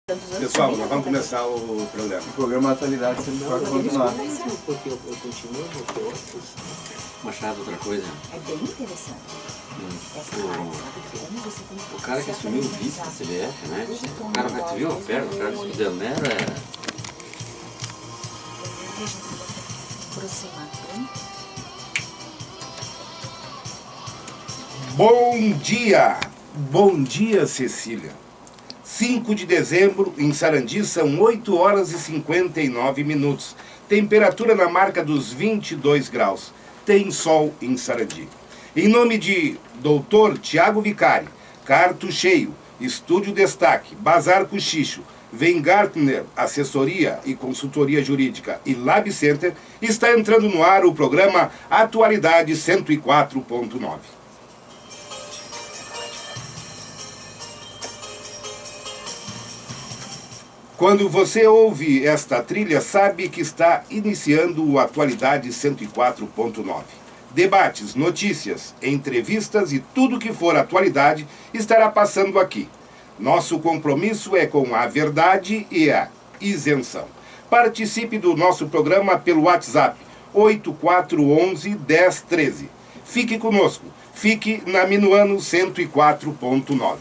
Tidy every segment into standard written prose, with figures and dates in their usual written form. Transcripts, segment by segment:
Pessoal, nós vamos começar o programa. O programa Atualidade sempre vai continuar. Porque eu continuo porque outros. Machado, outra coisa. É bem interessante. Essa área, você tem que... O cara que assumiu o vice da CBF, né? O cara vai, tu viu a perna? O cara do Del Nero Bom dia! Bom dia, Cecília. 5 de dezembro, em Sarandi, são 8 horas e 59 minutos. Temperatura na marca dos 22 graus. Tem sol em Sarandi. Em nome de Dr. Tiago Vicari, Carto Cheio, Estúdio Destaque, Bazar Cochicho, Weingartner, Assessoria e Consultoria Jurídica e Lab Center, está entrando no ar o programa Atualidade 104.9. Quando você ouve esta trilha, sabe que está iniciando o Atualidade 104.9. Debates, notícias, entrevistas e tudo que for atualidade estará passando aqui. Nosso compromisso é com a verdade e a isenção. Participe do nosso programa pelo WhatsApp 8411-1013. Fique conosco, fique na Minuano 104.9.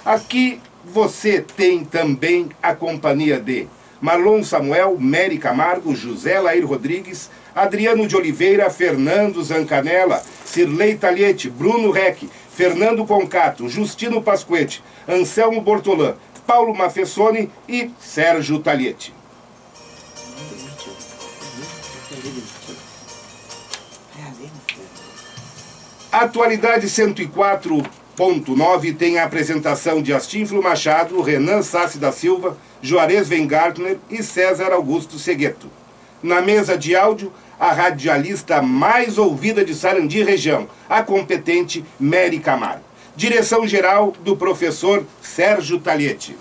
Aqui você tem também a companhia de Marlon Samuel, Mary Camargo, José Lair Rodrigues, Adriano de Oliveira, Fernando Zancanella, Cirlei Taliete, Bruno Reck, Fernando Concato, Justino Pasquete, Anselmo Bortolã, Paulo Mafessoni e Sérgio Taliete. Atualidade 104.9 tem a apresentação de Astínfilo Machado, Renan Sassi da Silva, Juarez Weingartner e César Augusto Segueto. Na mesa de áudio, a radialista mais ouvida de Sarandi região, a competente Mary Camargo. Direção-geral do professor Sérgio Taliete.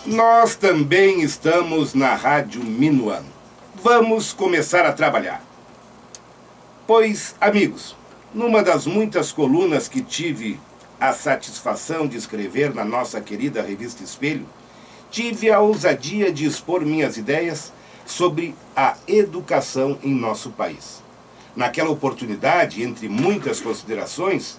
Nós também estamos na Rádio Minuano. Vamos começar a trabalhar. Pois, amigos, numa das muitas colunas que tive a satisfação de escrever na nossa querida revista Espelho, tive a ousadia de expor minhas ideias sobre a educação em nosso país. Naquela oportunidade, entre muitas considerações,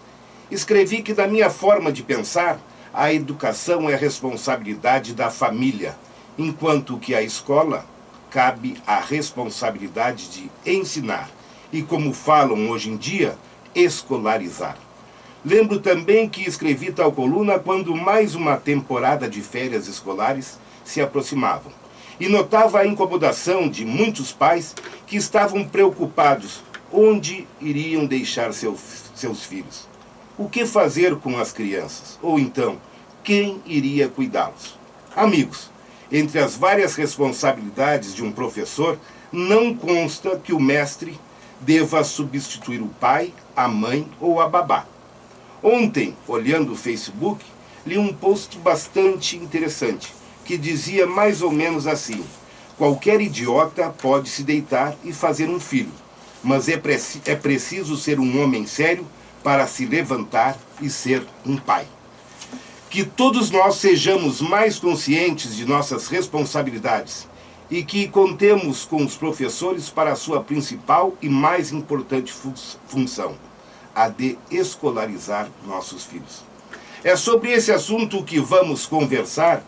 escrevi que, da minha forma de pensar, a educação é responsabilidade da família, enquanto que a escola cabe a responsabilidade de ensinar e, como falam hoje em dia, escolarizar. Lembro também que escrevi tal coluna quando mais uma temporada de férias escolares se aproximavam e notava a incomodação de muitos pais que estavam preocupados onde iriam deixar seus filhos. O que fazer com as crianças? Ou então, quem iria cuidá-los? Amigos, entre as várias responsabilidades de um professor, não consta que o mestre deva substituir o pai, a mãe ou a babá. Ontem, olhando o Facebook, li um post bastante interessante, que dizia mais ou menos assim: qualquer idiota pode se deitar e fazer um filho, mas é preciso ser um homem sério para se levantar e ser um pai. Que todos nós sejamos mais conscientes de nossas responsabilidades e que contemos com os professores para a sua principal e mais importante função, a de escolarizar nossos filhos. É sobre esse assunto que vamos conversar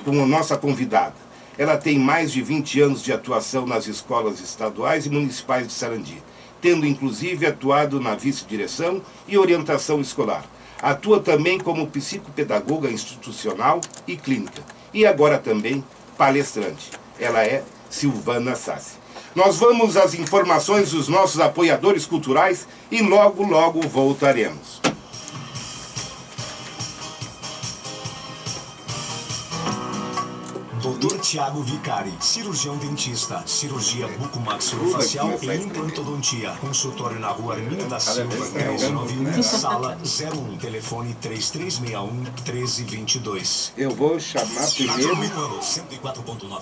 com a nossa convidada. Ela tem mais de 20 anos de atuação nas escolas estaduais e municipais de Sarandi, tendo inclusive atuado na vice-direção e orientação escolar. Atua também como psicopedagoga institucional e clínica, e agora também palestrante. Ela é Silvana Sassi. Nós vamos às informações dos nossos apoiadores culturais e logo, logo voltaremos. Dr. Tiago Vicari, cirurgião dentista, cirurgia bucomaxilofacial e implantodontia. Consultório na rua Arminio da Silva, 391, sala 01, telefone 3361-1322. Eu vou chamar primeiro... 104.9.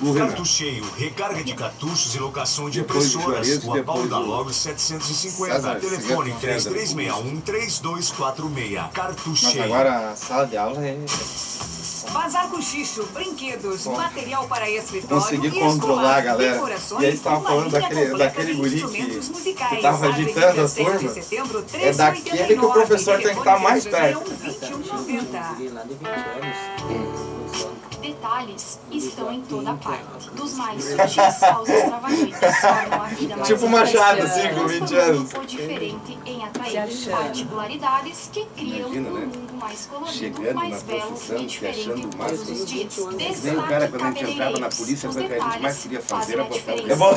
O Renan. Cartucho cheio, recarga de cartuchos e locação de Depois do impressoras. Juarez, Rua Paulo depois da do Logos 750. César, Telefone César, 3361-3246. Cartucho Mas cheio. agora a sala de aula é... Bazar Cochicho, brinquedos, material para escritório Consegui e controlar a escolar, galera. decorações E aí você tava uma falando linha daquele completa de guri instrumentos que musicais. tava agitando a Avenida 7 de turma. setembro, É daquele que o professor tem que estar mais perto. 2190. Guri lá de 20 anos. Professor. Detalhes estão em toda parte. Dos mais sutis aos extravagantes. Tornam a vida mais Tipo Machado, interessante, assim, com 20 transformando anos. o diferente em atraente particularidades que criam Imagina, um né? mundo mais colorido, Chegando mais na belo profissão, e se diferente achando todos massa. os dias. Nem o cara, Destaque quando a gente entrava na cabeleireiros. polícia, Os foi o que a gente mais queria detalhes fazer era fazem a botar o diferença. É bom.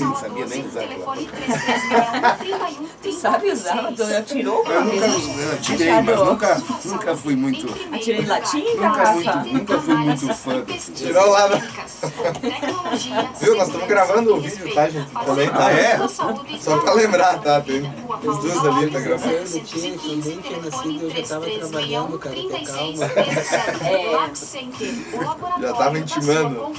Não sabia nem usar Telefone 3361-3136. Sabe usar? Tu atirou Eu uma vez? nunca tirei, mas nunca fui muito... Atirei latim, Nunca fui muito fã desse. Tirou lá na... Viu? Nós estamos gravando o vídeo, tá, gente? Também tá. Ah, é? Só pra lembrar, tá? Tem os dois ali, tá gravando. Eu não tinha, quando nem tinha nascido, eu já estava trabalhando, cara, ter calma. Já tava intimando.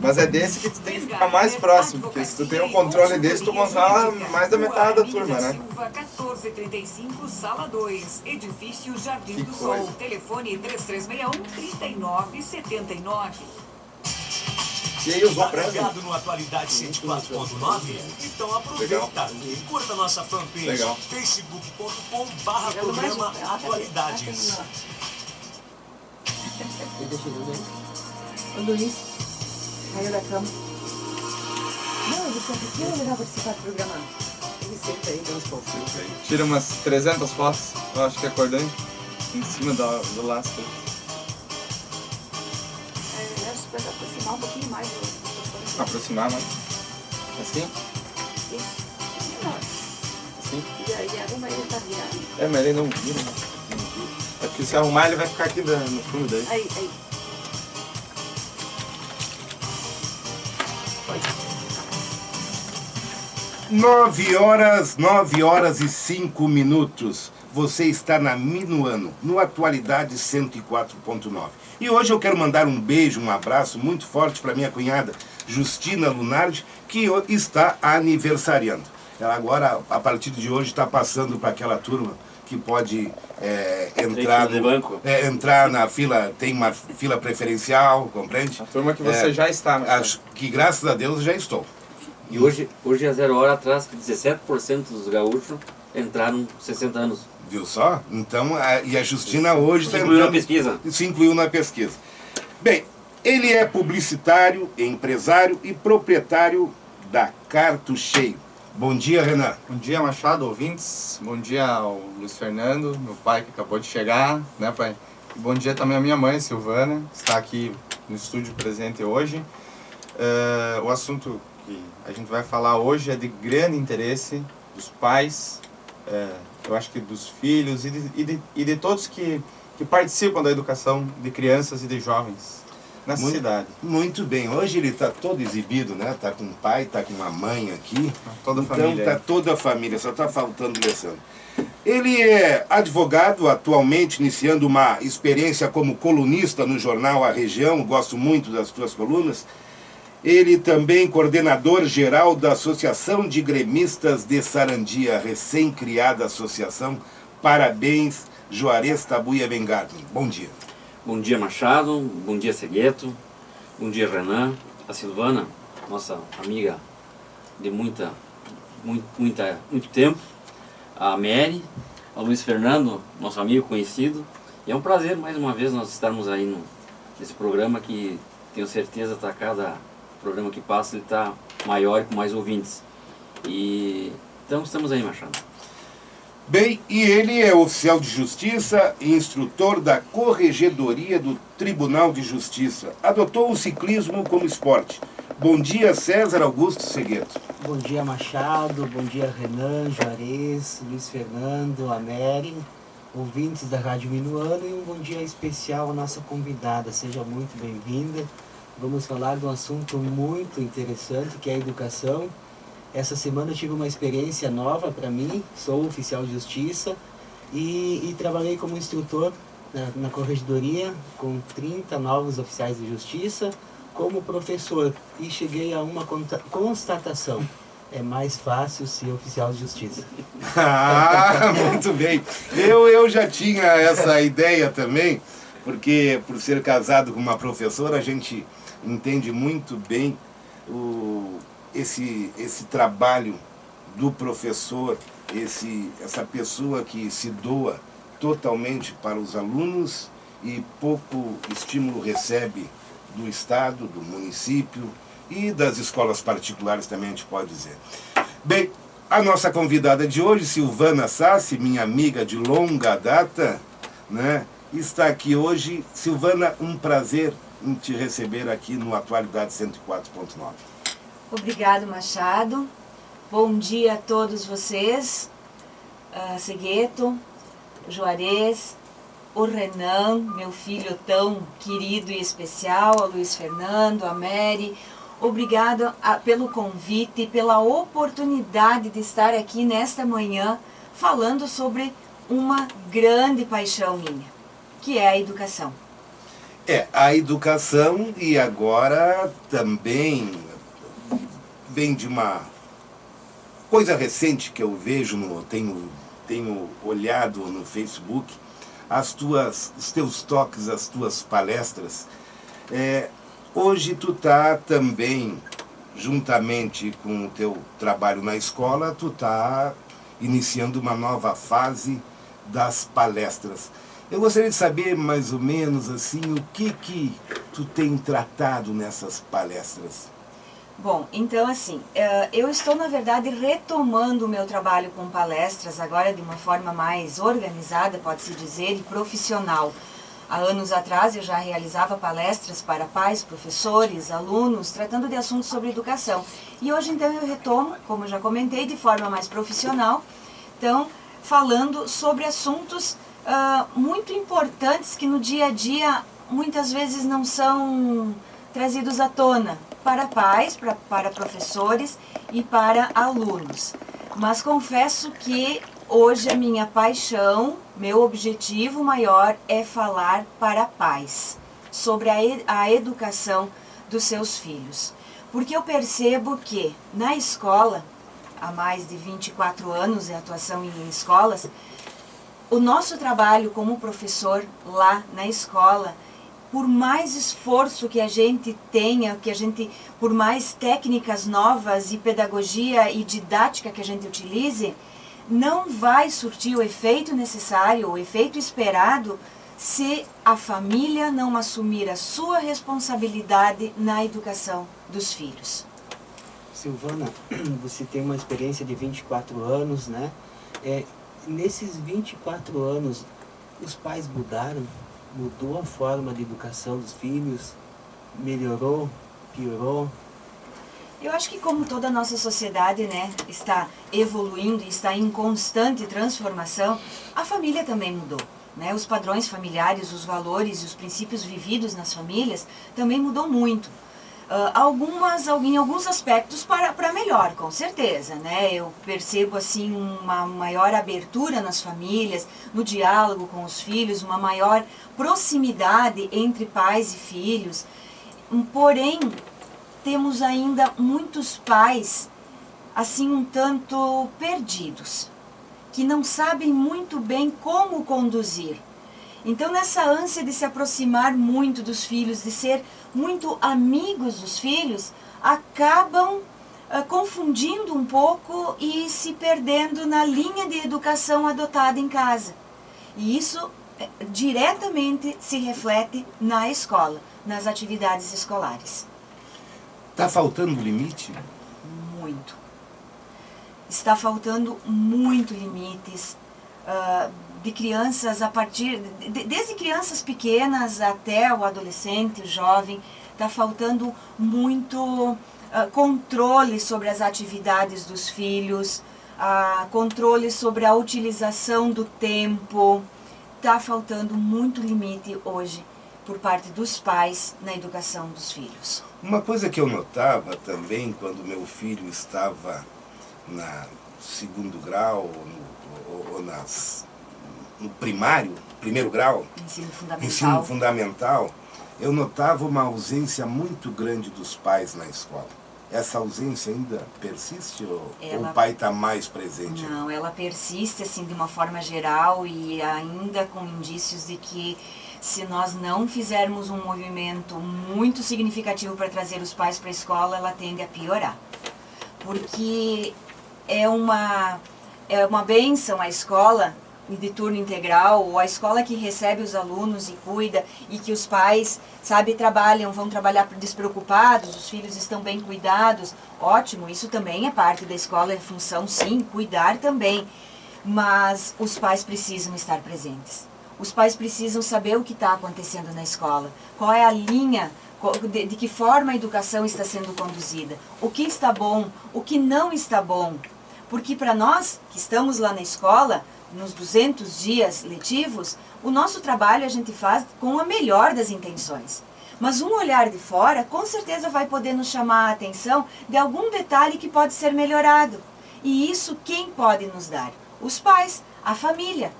Mas é desse que tu tem que ficar mais próximo, porque se tu tem um controle desse, tu controla mais da metade da turma, né? 1435, sala 2, edifício Jardim Que do coisa. Sol. Telefone 3361-3979. E aí usou Tá pra ligado no Atualidade 104.9? Então aproveita e curta nossa fanpage. Legal. facebook.com/programa Atualidades. O Luiz caiu da cama. Não, ele sempre aqui ou legal participar do programa? Ele senta aí, dá uns palpites aí. Tira umas 300 fotos, eu acho que é acordante, em cima do laço. Acho que vai aproximar um pouquinho mais do Aproximar mais. Assim? Assim? E aí arruma ele tá virado. É, mas ele não vira, né? É porque se arrumar ele vai ficar aqui no fundo daí. Aí. 9 horas e 5 minutos. Você está na Minuano, no Atualidade 104.9. E hoje eu quero mandar um beijo, um abraço muito forte para minha cunhada Justina Lunardi, que está aniversariando. Ela agora, a partir de hoje, está passando para aquela turma que pode entrar, de banco. entrar na fila, tem uma fila preferencial, compreende? A turma que você já está, né? Acho que graças a Deus já estou. E hoje a 0 hora atrás, que 17% dos gaúchos entraram 60 anos. Viu só? Então, e a Justina hoje está Incluiu na pesquisa. se incluiu na pesquisa. Bem, ele é publicitário, empresário e proprietário da Cartucho Cheio. Bom dia, Renan. Bom dia, Machado, ouvintes. Bom dia ao Luiz Fernando, meu pai que acabou de chegar, né, pai? E bom dia também à minha mãe, Silvana, que está aqui no estúdio presente hoje. O assunto que a gente vai falar hoje é de grande interesse dos pais, eu acho que dos filhos e de todos que participam da educação de crianças e de jovens nessa cidade. Muito bem. Hoje ele está todo exibido, né? Está com o pai, está com a mãe aqui. Toda a então família. está toda a família, só está faltando o Alessandro. Ele é advogado, atualmente iniciando uma experiência como colunista no jornal A Região. Gosto muito das tuas colunas. Ele também coordenador geral da Associação de Gremistas de Sarandia, recém-criada associação. Parabéns, Juarez Tabuia Bengarden. Bom dia. Bom dia, Machado. Bom dia, Segueto. Bom dia, Renan. A Silvana, nossa amiga de muito tempo. A Mary. Ao Luiz Fernando, nosso amigo conhecido. E é um prazer, mais uma vez, nós estarmos aí nesse programa que tenho certeza está cada programa que passa, ele está maior e com mais ouvintes. E então estamos aí, Machado. Bem, e ele é oficial de justiça e instrutor da Corregedoria do Tribunal de Justiça. Adotou o ciclismo como esporte. Bom dia, César Augusto Segueto. Bom dia, Machado. Bom dia, Renan, Juarez, Luiz Fernando, a Mary, ouvintes da Rádio Minuano, e um bom dia especial à nossa convidada. Seja muito bem-vinda. Vamos falar de um assunto muito interessante, que é a educação. Essa semana eu tive uma experiência nova para mim, sou oficial de justiça e trabalhei como instrutor na corregedoria com 30 novos oficiais de justiça como professor e cheguei a uma constatação. É mais fácil ser oficial de justiça. Ah, muito bem. Eu já tinha essa ideia também, porque por ser casado com uma professora, a gente entende muito bem esse trabalho do professor, essa pessoa que se doa totalmente para os alunos e pouco estímulo recebe do Estado, do município e das escolas particulares também, a gente pode dizer. Bem, a nossa convidada de hoje, Silvana Sassi, minha amiga de longa data, né, está aqui hoje. Silvana, um prazer em te receber aqui no Atualidade 104.9. Obrigado, Machado. Bom dia a todos vocês. Segueto, Juarez, o Renan, meu filho tão querido e especial, a Luiz Fernando, a Mary. Obrigado pelo convite e pela oportunidade de estar aqui nesta manhã falando sobre uma grande paixão minha, que é a educação. A educação, e agora também vem de uma coisa recente que eu vejo, tenho olhado no Facebook, os teus toques, as tuas palestras. Hoje tu tá também, juntamente com o teu trabalho na escola, tu tá iniciando uma nova fase das palestras. Eu gostaria de saber mais ou menos assim, o que tu tem tratado nessas palestras. Bom, então assim, eu estou na verdade retomando o meu trabalho com palestras agora de uma forma mais organizada, pode-se dizer, e profissional. Há anos atrás eu já realizava palestras para pais, professores, alunos, tratando de assuntos sobre educação. E hoje então eu retomo, como eu já comentei, de forma mais profissional, então falando sobre assuntos muito importantes que no dia a dia muitas vezes não são trazidos à tona para pais, para professores e para alunos. Mas confesso que hoje a minha paixão, meu objetivo maior é falar para pais sobre a educação dos seus filhos. Porque eu percebo que na escola, há mais de 24 anos de atuação em escolas, o nosso trabalho como professor lá na escola, por mais esforço que a gente tenha, por mais técnicas novas e pedagogia e didática que a gente utilize, não vai surtir o efeito necessário, o efeito esperado, se a família não assumir a sua responsabilidade na educação dos filhos. Silvana, você tem uma experiência de 24 anos, né? Nesses 24 anos, os pais mudaram? Mudou a forma de educação dos filhos? Melhorou? Piorou? Eu acho que como toda a nossa sociedade, né, está evoluindo e está em constante transformação, a família também mudou. Né? Os padrões familiares, os valores e os princípios vividos nas famílias também mudou muito. Em alguns aspectos para melhor, com certeza. Né? Eu percebo assim uma maior abertura nas famílias, no diálogo com os filhos, uma maior proximidade entre pais e filhos. Porém, temos ainda muitos pais assim um tanto perdidos, que não sabem muito bem como conduzir. Então, nessa ânsia de se aproximar muito dos filhos, de ser muito amigos dos filhos, acabam confundindo um pouco e se perdendo na linha de educação adotada em casa. E isso diretamente se reflete na escola, nas atividades escolares. Está faltando limite? Muito. Está faltando muito limites. De crianças desde crianças pequenas até o adolescente, o jovem, está faltando muito controle sobre as atividades dos filhos, controle sobre a utilização do tempo. Está faltando muito limite hoje por parte dos pais na educação dos filhos. Uma coisa que eu notava também quando meu filho estava no segundo grau ou no primário, primeiro grau, ensino fundamental, eu notava uma ausência muito grande dos pais na escola. Essa ausência ainda persiste ou o pai está mais presente? Não, ela persiste assim de uma forma geral e ainda com indícios de que se nós não fizermos um movimento muito significativo para trazer os pais para a escola, ela tende a piorar. Porque é uma bênção a escola de turno integral, ou a escola que recebe os alunos e cuida, e que os pais, sabe, vão trabalhar despreocupados, os filhos estão bem cuidados, ótimo, isso também é parte da escola, é função sim, cuidar também, mas os pais precisam estar presentes. Os pais precisam saber o que está acontecendo na escola, qual é a linha, de que forma a educação está sendo conduzida, o que está bom, o que não está bom, porque para nós que estamos lá na escola, nos 200 dias letivos, o nosso trabalho a gente faz com a melhor das intenções. Mas um olhar de fora, com certeza vai poder nos chamar a atenção de algum detalhe que pode ser melhorado. E isso quem pode nos dar? Os pais, a família.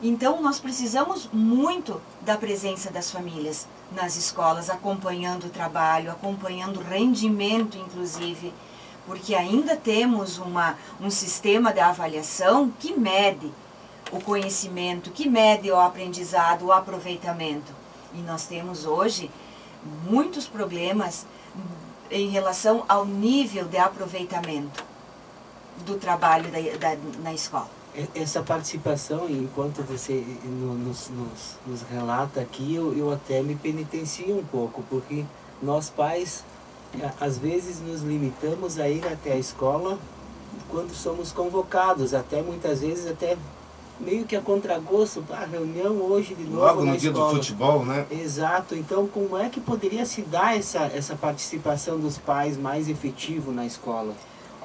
Então nós precisamos muito da presença das famílias nas escolas, acompanhando o trabalho, acompanhando o rendimento, inclusive, porque ainda temos um sistema de avaliação que mede o conhecimento, que mede o aprendizado, o aproveitamento. E nós temos hoje muitos problemas em relação ao nível de aproveitamento do trabalho na escola. Essa participação, enquanto você nos relata aqui, eu até me penitencio um pouco, porque nós pais, às vezes, nos limitamos a ir até a escola quando somos convocados, até muitas vezes até meio que a contragosto, a reunião hoje de novo logo na no dia escola. do futebol, né? Exato, então como é que poderia se dar essa participação dos pais mais efetivo na escola?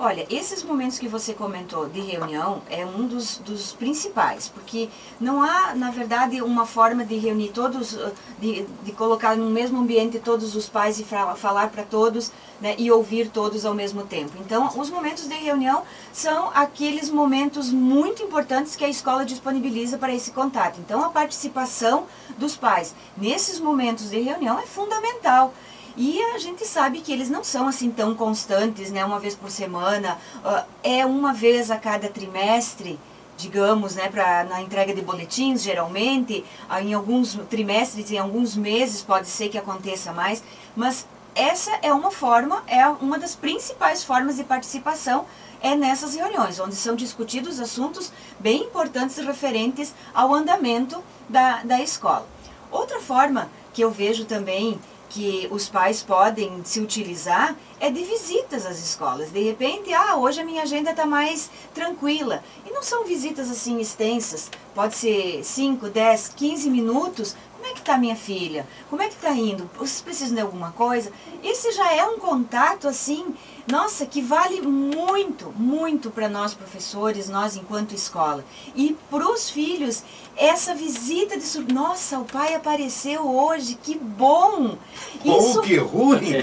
Olha, esses momentos que você comentou de reunião é um dos principais, porque não há, na verdade, uma forma de reunir todos, de colocar no mesmo ambiente todos os pais e falar para todos, né, e ouvir todos ao mesmo tempo. Então, os momentos de reunião são aqueles momentos muito importantes que a escola disponibiliza para esse contato. Então, a participação dos pais nesses momentos de reunião é fundamental. E a gente sabe que eles não são assim tão constantes, né? Uma vez por semana, é uma vez a cada trimestre, digamos, né? Na entrega de boletins, geralmente, em alguns trimestres, em alguns meses pode ser que aconteça mais, mas essa é uma forma, é uma das principais formas de participação, é nessas reuniões, onde são discutidos assuntos bem importantes referentes ao andamento da escola. Outra forma que eu vejo também que os pais podem se utilizar é de visitas às escolas. De repente, hoje a minha agenda está mais tranquila. E não são visitas assim extensas, pode ser 5, 10, 15 minutos. Como é que está minha filha? Como é que está indo? Vocês precisam de alguma coisa? Esse já é um contato assim, nossa, que vale muito, muito para nós professores, nós enquanto escola. E para os filhos, essa visita de surpresa. Nossa, o pai apareceu hoje, que bom! Ou que ruim!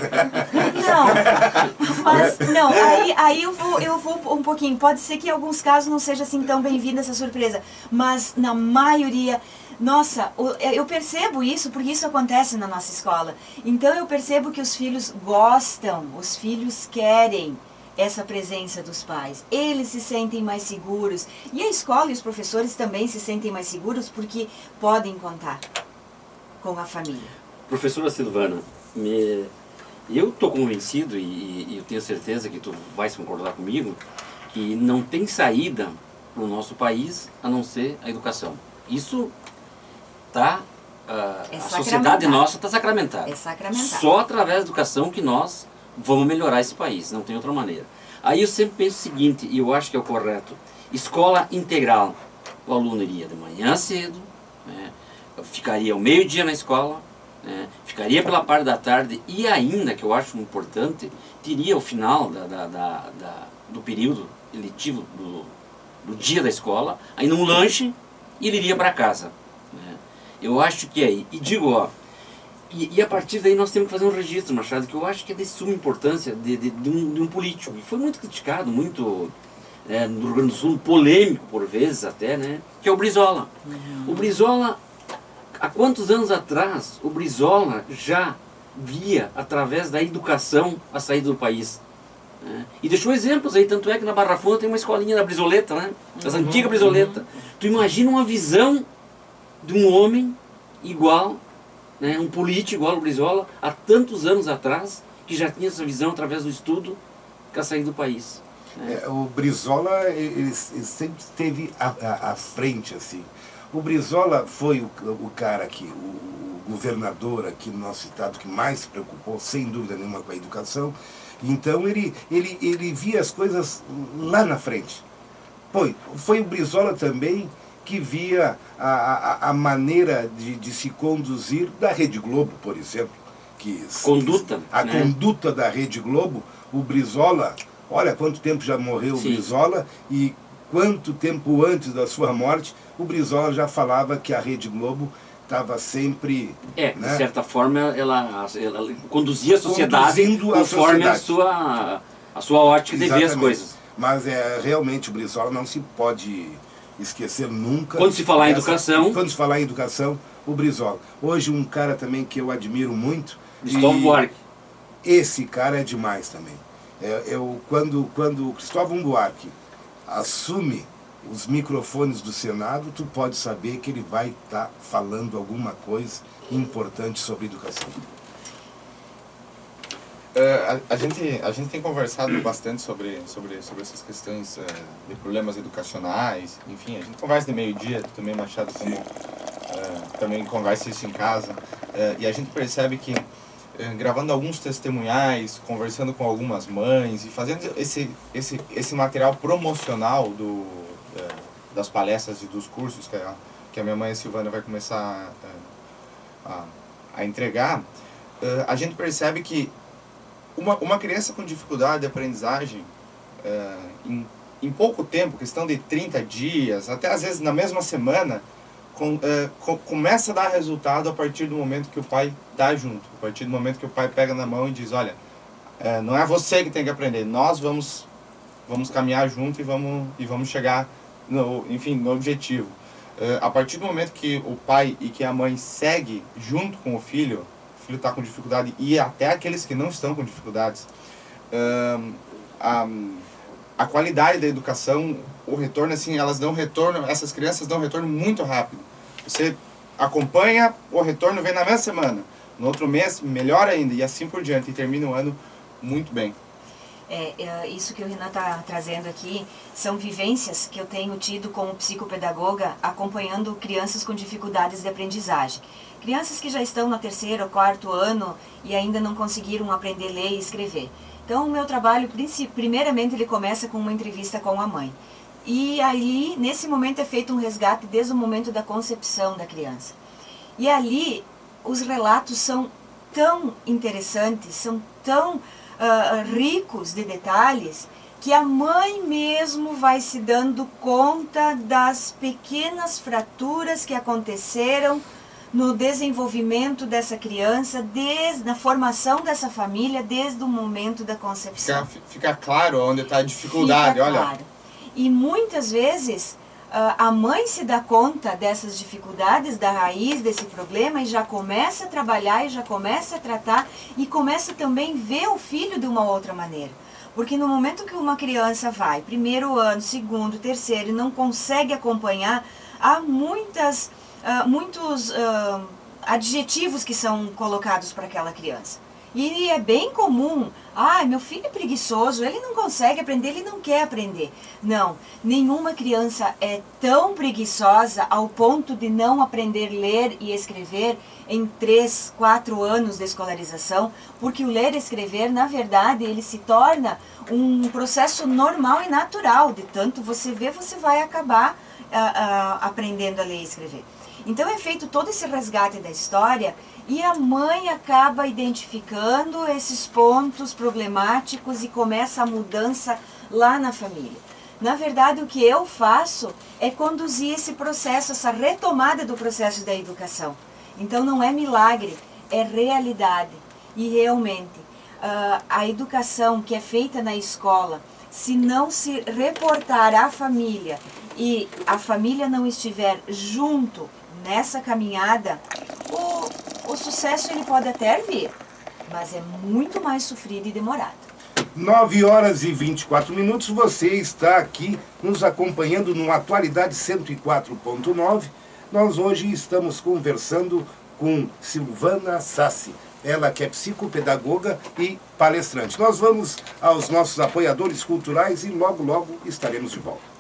Não, aí eu vou um pouquinho. Pode ser que em alguns casos não seja assim tão bem-vinda essa surpresa, mas na maioria... Nossa, eu percebo isso porque isso acontece na nossa escola. Então eu percebo que os filhos gostam, os filhos querem essa presença dos pais. Eles se sentem mais seguros. E a escola e os professores também se sentem mais seguros porque podem contar com a família. Professora Silvana, eu estou convencido e eu tenho certeza que tu vais concordar comigo que não tem saída para o nosso país a não ser a educação. Isso a sociedade nossa está sacramentada. É sacramentada. Só através da educação que nós vamos melhorar esse país, não tem outra maneira. Aí eu sempre penso o seguinte, e eu acho que é o correto, escola integral. O aluno iria de manhã cedo, né, ficaria ao meio-dia na escola, né, ficaria pela parte da tarde e ainda, que eu acho importante, teria o final do período letivo do dia da escola, aí num lanche, e ele iria para casa. Né. Eu acho que é, e digo, e a partir daí nós temos que fazer um registro, Machado, que eu acho que é de suma importância de um político. E foi muito criticado, muito no Rio Grande do Sul, polêmico por vezes até, né? Que é o Brizola. O Brizola, há quantos anos atrás, o Brizola já via, através da educação, a saída do país. Né? E deixou exemplos aí, tanto é que na Barra Funda tem uma escolinha da Brizoleta, né? Das antigas Brizoleta. Tu imagina uma visão de um homem igual, né? Um político igual o Brizola, há tantos anos atrás, que já tinha essa visão através do estudo, que a saída do país. O Brizola, ele sempre esteve à frente, assim. O Brizola foi o cara que, o governador aqui no nosso estado que mais se preocupou, sem dúvida nenhuma, com a educação. Então ele via as coisas lá na frente. Foi o Brizola também que via a maneira de se conduzir da Rede Globo, por exemplo. Conduta. A conduta da Rede Globo, o Brizola, olha quanto tempo já morreu o Brizola e quanto tempo antes da sua morte, o Brizola já falava que a Rede Globo estava sempre... de certa forma, ela conduzia a sociedade conforme a sua ótica de ver as coisas. Mas realmente o Brizola não se pode esquecer nunca... Quando se falar em educação... Quando se falar em educação, o Brizola. Hoje um cara também que eu admiro muito... Cristóvão Buarque. Esse cara é demais também. Quando o Cristóvão Buarque assume os microfones do Senado, tu pode saber que ele vai estar falando alguma coisa importante sobre educação. A gente tem conversado bastante sobre essas questões de problemas educacionais, enfim, a gente conversa de meio-dia, também Machado também conversa isso em casa, e a gente percebe que gravando alguns testemunhais, conversando com algumas mães e fazendo esse material promocional das palestras e dos cursos que a minha mãe, a Silvana, vai começar a entregar, a gente percebe que uma criança com dificuldade de aprendizagem, em pouco tempo, questão de 30 dias, até às vezes na mesma semana, começa a dar resultado a partir do momento que o pai dá junto, a partir do momento que o pai pega na mão e diz, olha, não é você que tem que aprender, nós vamos caminhar junto e vamos chegar no objetivo. A partir do momento que o pai e que a mãe segue junto com o filho está com dificuldade, e até aqueles que não estão com dificuldades, a qualidade da educação, o retorno, assim, essas crianças dão retorno muito rápido. Você acompanha, o retorno vem na mesma semana, no outro mês, melhor ainda, e assim por diante, e termina o ano muito bem. Isso que o Renan está trazendo aqui são vivências que eu tenho tido como psicopedagoga acompanhando crianças com dificuldades de aprendizagem. Crianças que já estão no 3º ou 4º ano e ainda não conseguiram aprender a ler e escrever. Então o meu trabalho, primeiramente, ele começa com uma entrevista com a mãe. E ali, nesse momento, é feito um resgate desde o momento da concepção da criança. E ali, os relatos são tão interessantes, são tão ricos de detalhes, que a mãe mesmo vai se dando conta das pequenas fraturas que aconteceram no desenvolvimento dessa criança, desde a formação dessa família, desde o momento da concepção. Fica claro onde está a dificuldade, olha. Claro. E muitas vezes a mãe se dá conta dessas dificuldades, da raiz desse problema, e já começa a trabalhar, e já começa a tratar, e começa também a ver o filho de uma outra maneira. Porque no momento que uma criança vai, 1º ano, 2º, 3º, e não consegue acompanhar, há muitos adjetivos que são colocados para aquela criança. E é bem comum, meu filho é preguiçoso, ele não consegue aprender, ele não quer aprender. Não, nenhuma criança é tão preguiçosa ao ponto de não aprender a ler e escrever em 3, 4 anos de escolarização, porque o ler e escrever, na verdade, ele se torna um processo normal e natural. De tanto você ver, você vai acabar aprendendo a ler e escrever. Então é feito todo esse resgate da história e a mãe acaba identificando esses pontos problemáticos e começa a mudança lá na família. Na verdade, o que eu faço é conduzir esse processo, essa retomada do processo da educação. Então não é milagre, é realidade. E realmente, a educação que é feita na escola, se não se reportar à família e a família não estiver junto nessa caminhada, o sucesso ele pode até vir, mas é muito mais sofrido e demorado. 9 horas e 24 minutos, você está aqui nos acompanhando no Atualidade 104.9. Nós hoje estamos conversando com Silvana Sassi, ela que é psicopedagoga e palestrante. Nós vamos aos nossos apoiadores culturais e logo, logo estaremos de volta.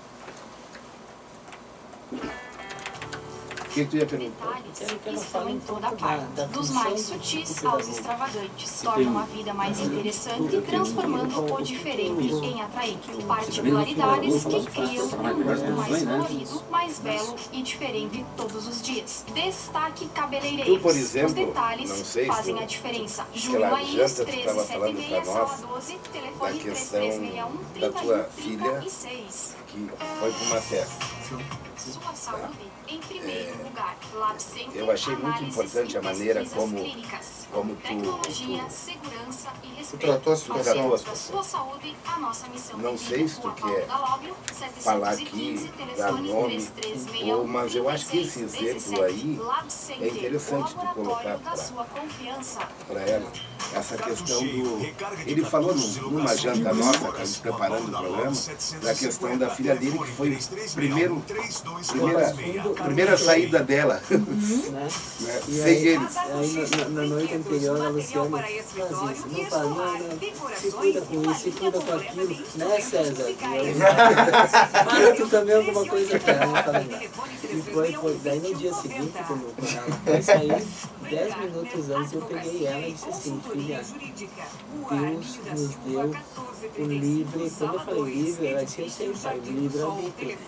O que tu ia perguntar? Detalhes estão em toda parte, dos mais sutis aos extravagantes, tornam a vida mais interessante, transformando o diferente em atraente. Particularidades que criam um mundo mais colorido, mais belo e diferente todos os dias. Destaque cabeleireiros. Tu, por exemplo, os detalhes não sei se fazem a diferença. Júlio aquela Maís, janta tu estava falando 1376, para sala nós 12, telefone da questão 3361 da tua filha 3136. que foi para uma festa. Sua saúde em primeiro lugar. Lab Center, Eu achei muito análises importante e a maneira pesquisas como clínicas, tu tecnologia, segurança e respeito. tratou a situação. Fazendo Tratou a da situação. sua saúde a nossa missão. Não sei se tu Rua quer Paulo Galóbio, falar 715, aqui, dar telefone nome, 3361 mas eu acho que esse exemplo aí Lab Center, é interessante tu o colocar laboratório da pra- sua confiança. para ela essa questão do... Ele falou numa janta nossa, preparando o programa, da questão da filha dele, que foi primeira saída dela. Né? E Sem aí, eles. aí na noite anterior a Luciana faz isso, não faz, não, se cuida com isso, se cuida com aquilo, né, César? E eu, fala tu também alguma coisa pra ela, fala, e foi, daí no dia seguinte, quando ela foi sair, 10 minutos antes eu peguei ela e disse assim, filha, Deus nos deu o livre, quando eu falei livre, ela disse, eu sei, pai, livre arbítrio.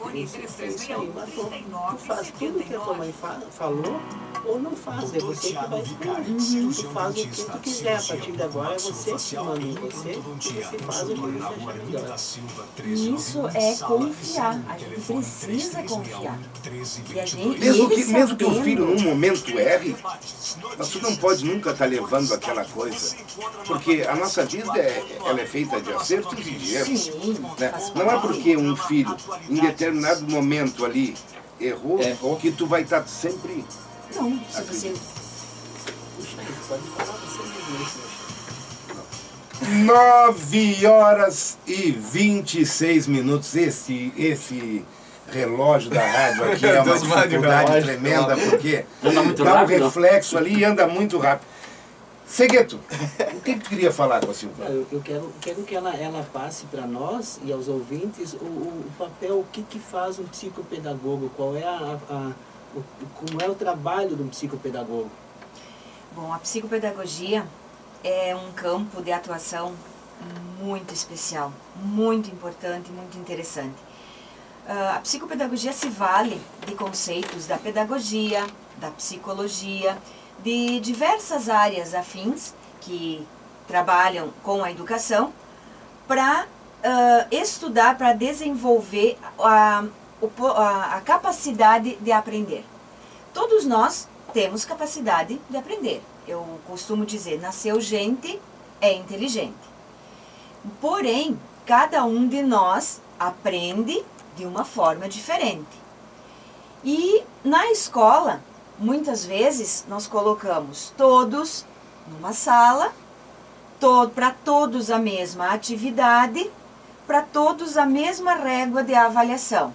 É isso aí, mas tu faz tudo que a tua mãe falou ou não faz, é você que vai escolher. Tu faz o que tu quiser, a partir de agora é você que manda em você, e você faz o que você achar melhor. Isso é confiar, a gente precisa confiar. E a gente, Mesmo que o filho num momento erre, mas tu não pode nunca estar levando aquela coisa. Porque a nossa vida ela é feita de acertos e de erros. Sim, Né? faz Não é parte. porque um filho, em determinado momento ali, errou, que tu vai estar sempre... Não, se você... Puxa, pode falar você mesmo isso, 9 horas e 26 minutos. Esse relógio da rádio aqui é uma Deus mande dificuldade relógio. tremenda, porque Anda muito dá um rápido. reflexo ali e anda muito rápido. Segueto, o que tu queria falar com a Silvana? Eu quero que ela passe para nós e aos ouvintes o papel, o que faz um psicopedagogo, qual é como é o trabalho de um psicopedagogo. Bom, a psicopedagogia é um campo de atuação muito especial, muito importante, muito interessante. A psicopedagogia se vale de conceitos da pedagogia, da psicologia, de diversas áreas afins que trabalham com a educação para estudar, para desenvolver a capacidade de aprender. Todos nós temos capacidade de aprender. Eu costumo dizer, nasceu gente, é inteligente. Porém, cada um de nós aprende de uma forma diferente. E na escola, muitas vezes, nós colocamos todos numa sala, para todos a mesma atividade, para todos a mesma régua de avaliação.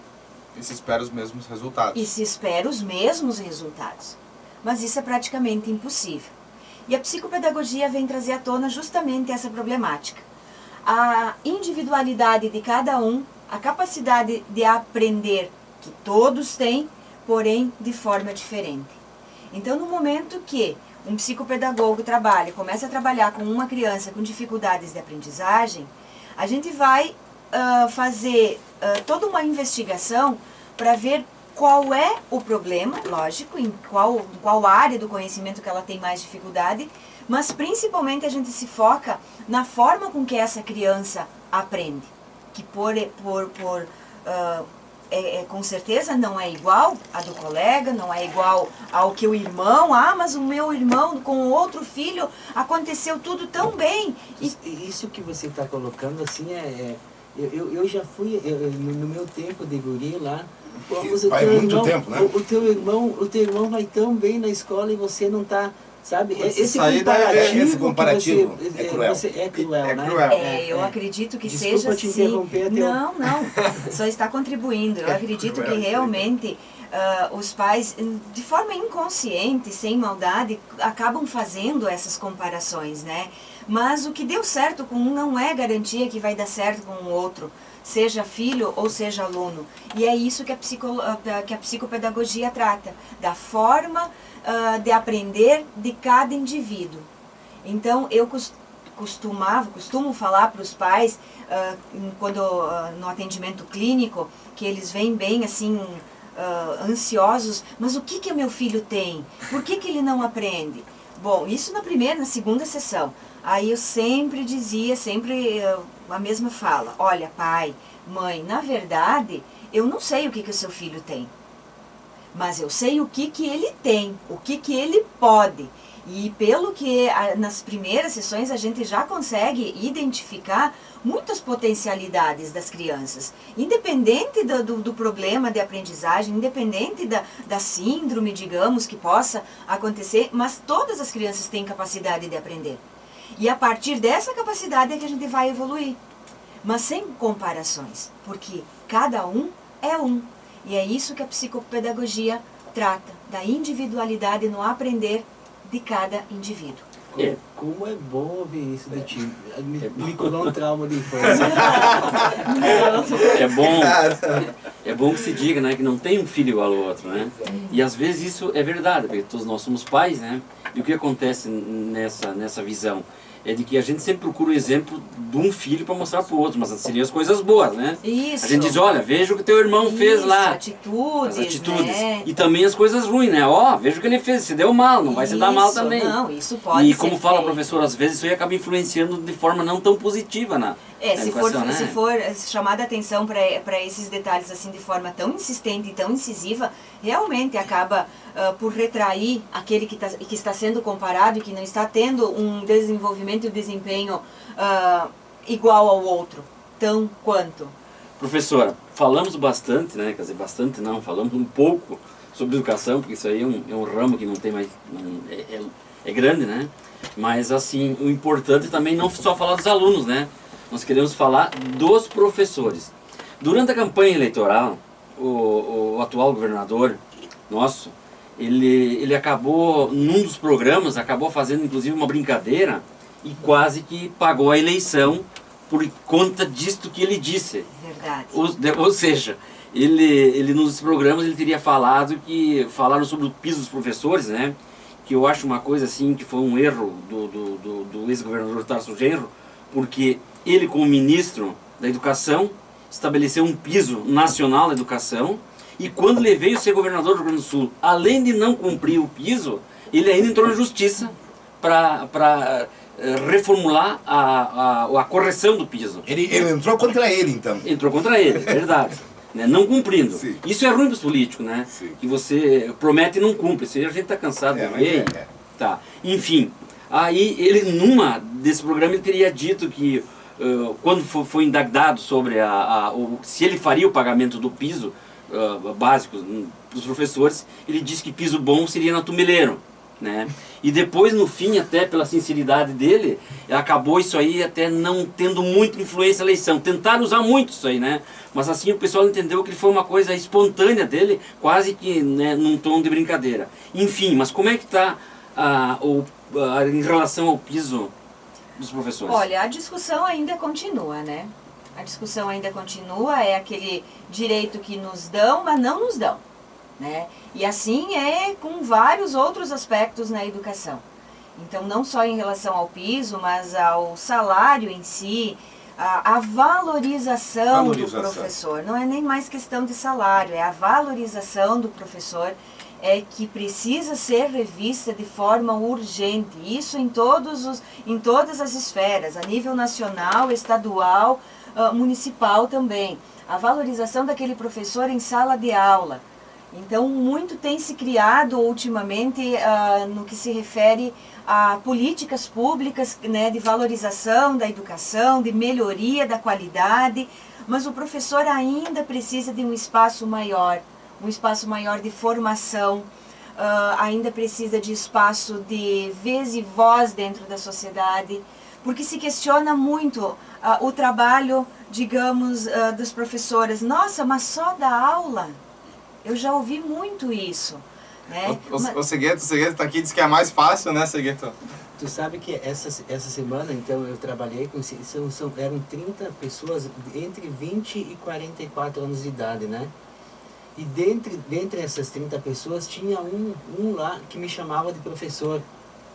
E se espera os mesmos resultados. E se espera os mesmos resultados. Mas isso é praticamente impossível. E a psicopedagogia vem trazer à tona justamente essa problemática. A individualidade de cada um, a capacidade de aprender que todos têm, porém de forma diferente. Então, no momento que um psicopedagogo começa a trabalhar com uma criança com dificuldades de aprendizagem, a gente vai fazer toda uma investigação para ver qual é o problema, lógico, em qual área do conhecimento que ela tem mais dificuldade, mas principalmente a gente se foca na forma com que essa criança aprende, que com certeza não é igual a do colega, não é igual ao que o irmão, mas o meu irmão com o outro filho aconteceu tudo tão bem. Isso que você está colocando assim Eu já fui, no meu tempo de guri lá, pô, mas Faz muito tempo, né? O teu irmão vai tão bem na escola e você não está, sabe? Esse comparativo que é cruel. é cruel, É né? cruel. Eu acredito que Desculpa seja te assim. interromper, Não, só está contribuindo. Eu acredito que realmente os pais, de forma inconsciente, sem maldade, acabam fazendo essas comparações, né? Mas o que deu certo com um não é garantia que vai dar certo com o outro, seja filho ou seja aluno. E é isso que a psicopedagogia trata, da forma de aprender de cada indivíduo. Então, eu costumo falar para os pais, no atendimento clínico, que eles vêm bem assim, ansiosos, mas o que meu filho tem? Por que ele não aprende? Bom, isso na primeira, na segunda sessão. Aí eu sempre dizia, a mesma fala, olha pai, mãe, na verdade, eu não sei o que o seu filho tem, mas eu sei o que ele tem, o que ele pode. E pelo que nas primeiras sessões a gente já consegue identificar muitas potencialidades das crianças, independente do problema de aprendizagem, independente da síndrome, digamos, que possa acontecer, mas todas as crianças têm capacidade de aprender. E a partir dessa capacidade é que a gente vai evoluir, mas sem comparações, porque cada um é um. E é isso que a psicopedagogia trata, da individualidade no aprender de cada indivíduo. Como é bom ouvir isso de ti. Me curou um trauma de infância. É bom que se diga, né, que não tem um filho igual ao outro, né? E às vezes isso é verdade, porque todos nós somos pais, né? E o que acontece nessa visão? É de que a gente sempre procura o exemplo de um filho para mostrar para o outro, mas seriam as coisas boas, né? Isso. A gente diz, olha, veja o que teu irmão fez lá. Atitudes, as atitudes. né? E também as coisas ruins, né? Veja o que ele fez, se deu mal, não vai se dar mal também. Não, isso pode E ser como fala o feito. professor, às vezes isso aí acaba influenciando de forma não tão positiva na educação, né? Se for chamada a atenção para esses detalhes assim de forma tão insistente e tão incisiva, realmente acaba por retrair aquele que está sendo comparado e que não está tendo um desenvolvimento e um desempenho igual ao outro, tão quanto. Professora, falamos bastante, né? Quer dizer, bastante não, falamos um pouco sobre educação, porque isso aí é um ramo que não tem mais... é grande, né? Mas assim, o importante também não só falar dos alunos, né? Nós queremos falar dos professores. Durante a campanha eleitoral, o atual governador nosso, ele acabou, num dos programas, acabou fazendo inclusive uma brincadeira e quase que pagou a eleição por conta disto que ele disse. Verdade. Ou seja, ele nos programas ele teria falaram sobre o piso dos professores, né? Que eu acho uma coisa assim, que foi um erro do ex-governador Tarso Genro, porque ele, como ministro da Educação, estabeleceu um piso nacional da educação, e quando ele veio ser governador do Rio Grande do Sul, além de não cumprir o piso, ele ainda entrou na justiça para reformular a correção do piso. Ele entrou contra ele, então. Entrou contra ele, verdade. Né? Não cumprindo. Sim. Isso é ruim para os políticos, né? Sim. Que você promete e não cumpre. Isso aí a gente está cansado de ver. Tá. Enfim, aí ele, numa desse programa, ele teria dito que quando foi indagado sobre se ele faria o pagamento do piso básico dos professores, ele disse que piso bom seria na Tumeleiro, né? E depois, no fim, até pela sinceridade dele, acabou isso aí até não tendo muita influência na eleição. Tentaram usar muito isso aí, né? Mas assim o pessoal entendeu que foi uma coisa espontânea dele, quase que, né, num tom de brincadeira. Enfim, mas como é que está em relação ao piso dos professores? Olha, a discussão ainda continua, né? A discussão ainda continua, é aquele direito que nos dão, mas não nos dão, né? E assim é com vários outros aspectos na educação. Então, não só em relação ao piso, mas ao salário em si, a valorização do professor. Não é nem mais questão de salário, é a valorização do professor que precisa ser revista de forma urgente. Isso em todas as esferas, a nível nacional, estadual, municipal também. A valorização daquele professor em sala de aula. Então, muito tem se criado ultimamente no que se refere a políticas públicas, né, de valorização da educação, de melhoria da qualidade, mas o professor ainda precisa de um espaço maior de formação, ainda precisa de espaço de vez e voz dentro da sociedade, porque se questiona muito o trabalho, digamos, das professoras. Nossa, mas só da aula? Eu já ouvi muito isso, né? O Segueto está aqui, diz que é mais fácil, né, Segueto? Tu sabe que essa semana, então, eu trabalhei com... eram 30 pessoas entre 20 e 44 anos de idade, né? E dentre essas 30 pessoas, tinha um lá que me chamava de professor.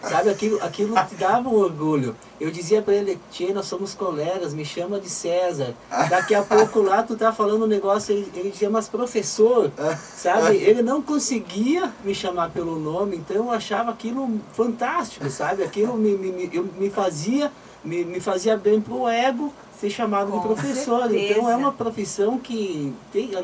Sabe, aquilo te dava um orgulho. Eu dizia para ele, tia, nós somos colegas, me chama de César. Daqui a pouco lá tu tá falando um negócio, ele dizia, mas professor, sabe? Ele não conseguia me chamar pelo nome, então eu achava aquilo fantástico, sabe? Aquilo me fazia bem pro ego ser chamado de professor. certeza. Então é uma profissão que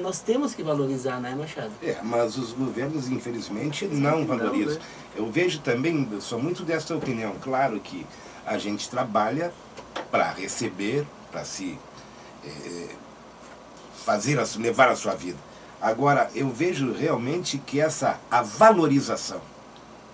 nós temos que valorizar, né, Machado? Mas os governos, infelizmente, não valorizam. né? Eu vejo também, sou muito dessa opinião, claro que a gente trabalha para receber, para se levar a sua vida. Agora, eu vejo realmente que a valorização,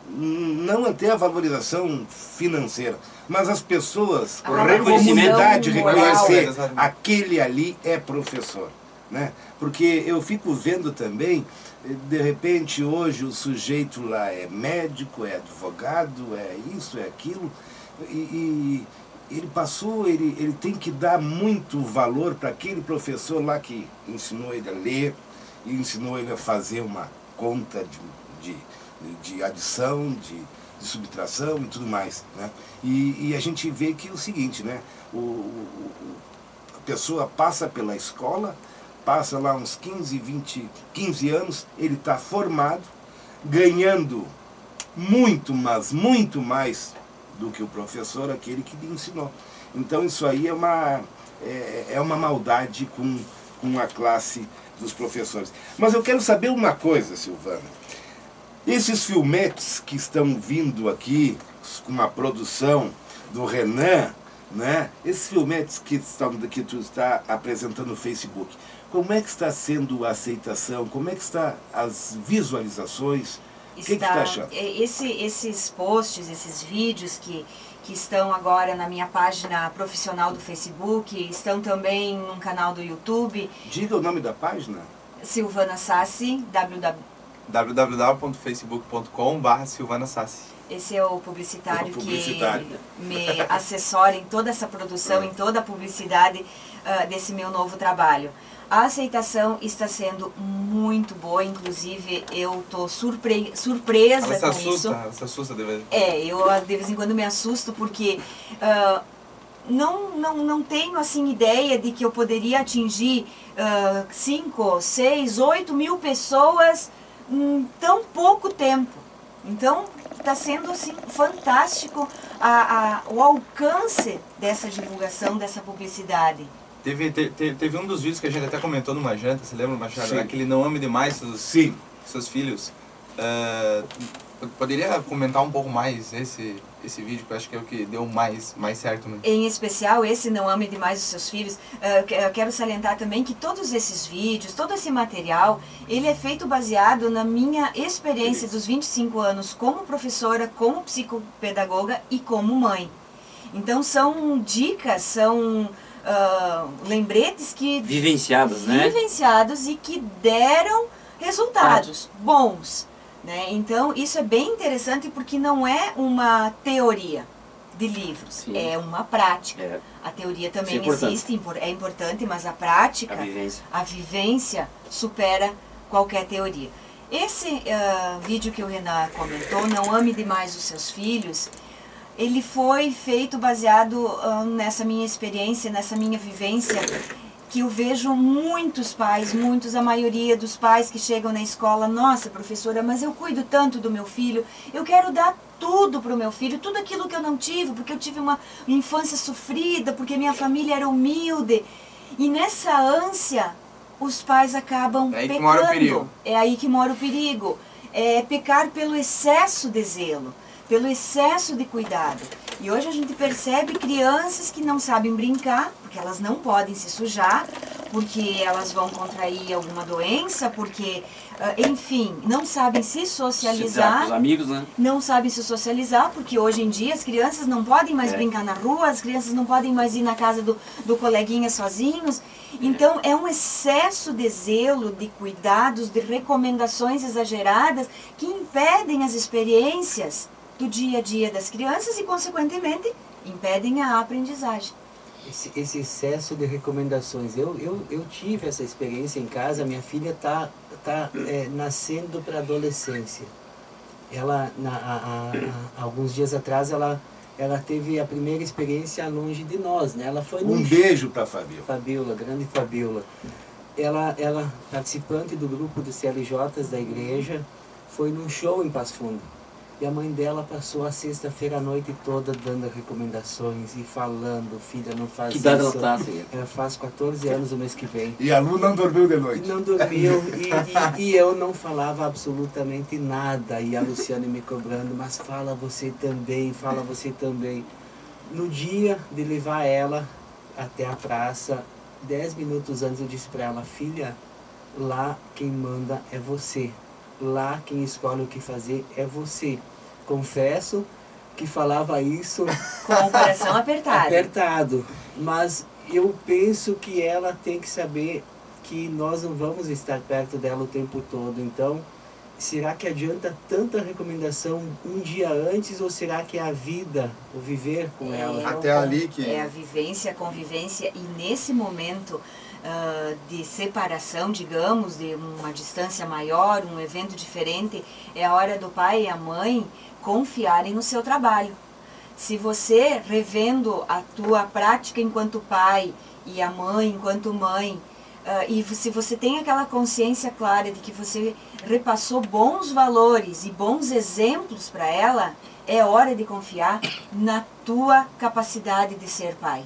não até a valorização financeira, mas as pessoas, A comunidade reconhecer moral. aquele ali é professor, né? Porque eu fico vendo também, de repente hoje o sujeito lá é médico, é advogado, é isso, é aquilo, e ele tem que dar muito valor para aquele professor lá que ensinou ele a ler, e ensinou ele a fazer uma conta de adição, de subtração e tudo mais, né? E a gente vê que é o seguinte, né? A pessoa passa pela escola, passa lá uns 15 anos, ele está formado, ganhando muito, mas muito mais do que o professor, aquele que lhe ensinou. Então isso aí é uma maldade com a classe dos professores. Mas eu quero saber uma coisa, Silvana. Esses filmetes que estão vindo aqui, com uma produção do Renan, né? Esses filmetes que tu está apresentando no Facebook, como é que está sendo a aceitação? Como é que está as visualizações? O que tu está achando? Esses posts, esses vídeos que estão agora na minha página profissional do Facebook, estão também no canal do YouTube. Diga o nome da página. Silvana Sassi, www.facebook.com/Silvana Sassi. Esse é o publicitário, publicitário. que me assessora em toda essa produção, em toda a publicidade desse meu novo trabalho. A aceitação está sendo muito boa, inclusive eu estou surpresa Ela se com assusta, isso. ela se assusta de vez. Eu de vez em quando me assusto porque não tenho assim ideia de que eu poderia atingir 5, 6, 8 mil pessoas em tão pouco tempo. Então está sendo assim, fantástico o alcance dessa divulgação, dessa publicidade. Teve um dos vídeos que a gente até comentou numa janta, você lembra, Machado? Sim. Aquele Não Ame Demais seus filhos. Poderia comentar um pouco mais esse vídeo, que eu acho que é o que deu mais certo, né? Em especial, esse Não Ame Demais os Seus Filhos. Eu quero salientar também que todos esses vídeos, todo esse material, ele é feito baseado na minha experiência dos 25 anos como professora, como psicopedagoga e como mãe. Então são dicas, são lembretes que... Vivenciados, né? Vivenciados e que deram resultados bons. Né? Então, isso é bem interessante porque não é uma teoria de livros, Sim. É uma prática. É. A teoria também Isso é importante. existe, é importante, mas a prática, a vivência supera qualquer teoria. Esse vídeo que o Renan comentou, Não Ame Demais os Seus Filhos, ele foi feito baseado nessa minha experiência, nessa minha vivência, que eu vejo muitos pais, a maioria dos pais que chegam na escola, nossa professora, mas eu cuido tanto do meu filho, eu quero dar tudo para o meu filho, tudo aquilo que eu não tive, porque eu tive uma infância sofrida, porque minha família era humilde. E nessa ânsia os pais acabam É aí que pecando. mora o perigo. É aí que mora o perigo. É pecar pelo excesso de zelo, pelo excesso de cuidado. E hoje a gente percebe crianças que não sabem brincar, porque elas não podem se sujar, porque elas vão contrair alguma doença, porque, enfim, não sabem se socializar. Os amigos, né? Não sabem se socializar, porque hoje em dia as crianças não podem mais brincar na rua, as crianças não podem mais ir na casa do coleguinha sozinhos. Então é um excesso de zelo, de cuidados, de recomendações exageradas que impedem as experiências do dia a dia das crianças e, consequentemente, impedem a aprendizagem. Esse excesso de recomendações. Eu tive essa experiência em casa. Minha filha tá nascendo para a adolescência. Ela, alguns dias atrás, ela teve a primeira experiência longe de nós, né? Ela foi Um beijo para a Fabiola. Fabiola, grande Fabiola. Ela, participante do grupo dos CLJs da igreja, foi num show em Passo Fundo. E a mãe dela passou a sexta-feira à noite toda dando recomendações e falando: filha, não faz Que isso. idade ela tá, senhor? Ela faz 14 anos o mês que vem. E a Lu não dormiu de noite. Não dormiu e eu não falava absolutamente nada. E a Luciane me cobrando: mas fala você também, fala você também. No dia de levar ela até a praça, 10 minutos antes eu disse para ela: filha, lá quem manda é você. Lá quem escolhe o que fazer é você. Confesso que falava isso Com o coração apertado. mas eu penso que ela tem que saber que nós não vamos estar perto dela o tempo todo. Então, será que adianta tanta recomendação um dia antes, ou será que é a vida, o viver com ela? Até ali que... É a vivência, a convivência, e nesse momento de separação, digamos, de uma distância maior, um evento diferente, é a hora do pai e a mãe confiarem no seu trabalho. Se você, revendo a tua prática enquanto pai e a mãe enquanto mãe, e se você tem aquela consciência clara de que você repassou bons valores e bons exemplos para ela, é hora de confiar na tua capacidade de ser pai.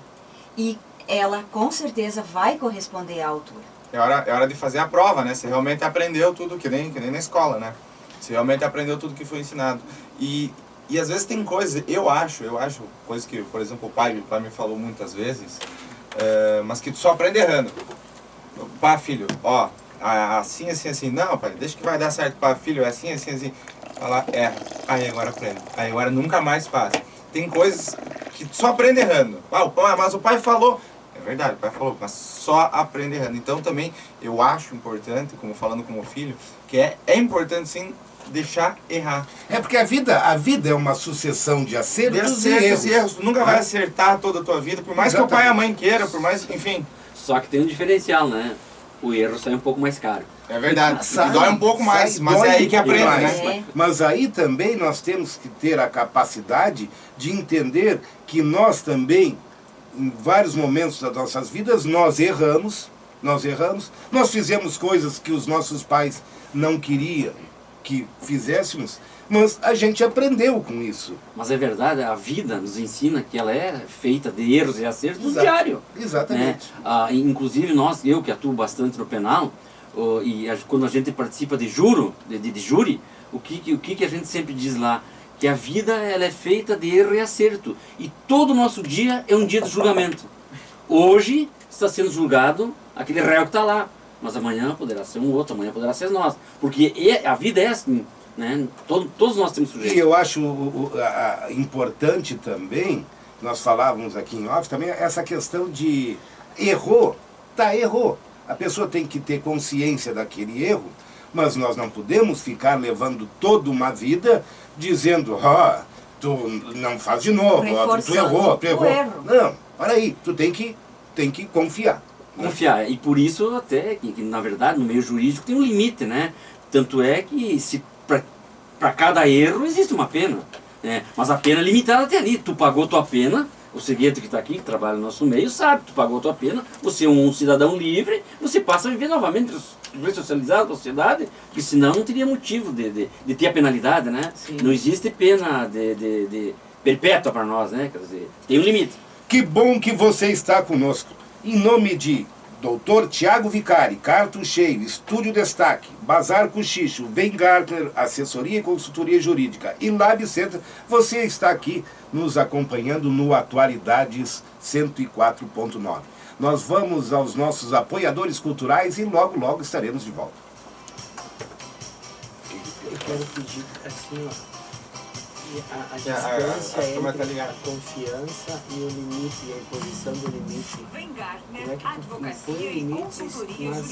E ela com certeza vai corresponder à altura. É hora de fazer a prova, né? Se realmente aprendeu tudo, que nem na escola, né? Se realmente aprendeu tudo que foi ensinado. E às vezes tem coisas, eu acho, coisas que, por exemplo, o pai me falou muitas vezes, mas que tu só aprende errando. Pá, filho, ó, assim, assim, assim. Não, pai, deixa que vai dar certo. Pá, filho, é assim, assim, assim. Fala, erra. Aí agora aprende. Aí agora nunca mais faz. Tem coisas que tu só aprende errando. Mas o pai falou. É verdade, o pai falou, mas só aprende errando. Então também eu acho importante, como falando como filho, que é importante sim deixar errar. É porque a vida é uma sucessão de acertos, e erros. Tu nunca vai acertar toda a tua vida, por mais que o pai e a mãe queiram, por mais, enfim. Só que tem um diferencial, né? O erro sai um pouco mais caro. É verdade, dói um pouco mais, mas é aí que aprende, né? Mas aí também nós temos que ter a capacidade de entender que nós também, em vários momentos das nossas vidas, nós erramos, nós fizemos coisas que os nossos pais não queriam que fizéssemos, mas a gente aprendeu com isso. Mas é verdade, a vida nos ensina que ela é feita de erros e acertos diário. Exatamente. Né? Inclusive eu que atuo bastante no penal, quando a gente participa de júri, o que a gente sempre diz lá? Que a vida ela é feita de erro e acerto. E todo o nosso dia é um dia de julgamento. Hoje está sendo julgado aquele réu que está lá, mas amanhã poderá ser um outro, amanhã poderá ser nós. Porque a vida é assim, né? Todos nós temos sujeitos. E eu acho importante também, nós falávamos aqui em off, também essa questão de errou. A pessoa tem que ter consciência daquele erro, mas nós não podemos ficar levando toda uma vida dizendo, tu não faz de novo, tu errou. Não, para aí, tu tem que confiar. Confiar, e por isso até que na verdade no meio jurídico tem um limite, né? Tanto é que para cada erro existe uma pena, né? Mas a pena é limitada até ali. Tu pagou tua pena, o Segueto que está aqui, que trabalha no nosso meio, sabe, tu pagou tua pena, você é um cidadão livre, você passa a viver novamente ressocializado com a sociedade, porque senão não teria motivo de ter a penalidade, né? Sim. Não existe pena de perpétua para nós, né? Quer dizer, tem um limite. Que bom que você está conosco. Em nome Doutor Tiago Vicari, Carto Cheio, Estúdio Destaque, Bazar Cochicho, Weingartner, Assessoria e Consultoria Jurídica e Lab Center, você está aqui nos acompanhando no Atualidades 104.9. Nós vamos aos nossos apoiadores culturais e logo, logo estaremos de volta. Eu quero pedir assim, ó, a distância entre a confiança e o limite, e a imposição do limite. Como é que tu impõe limites, mas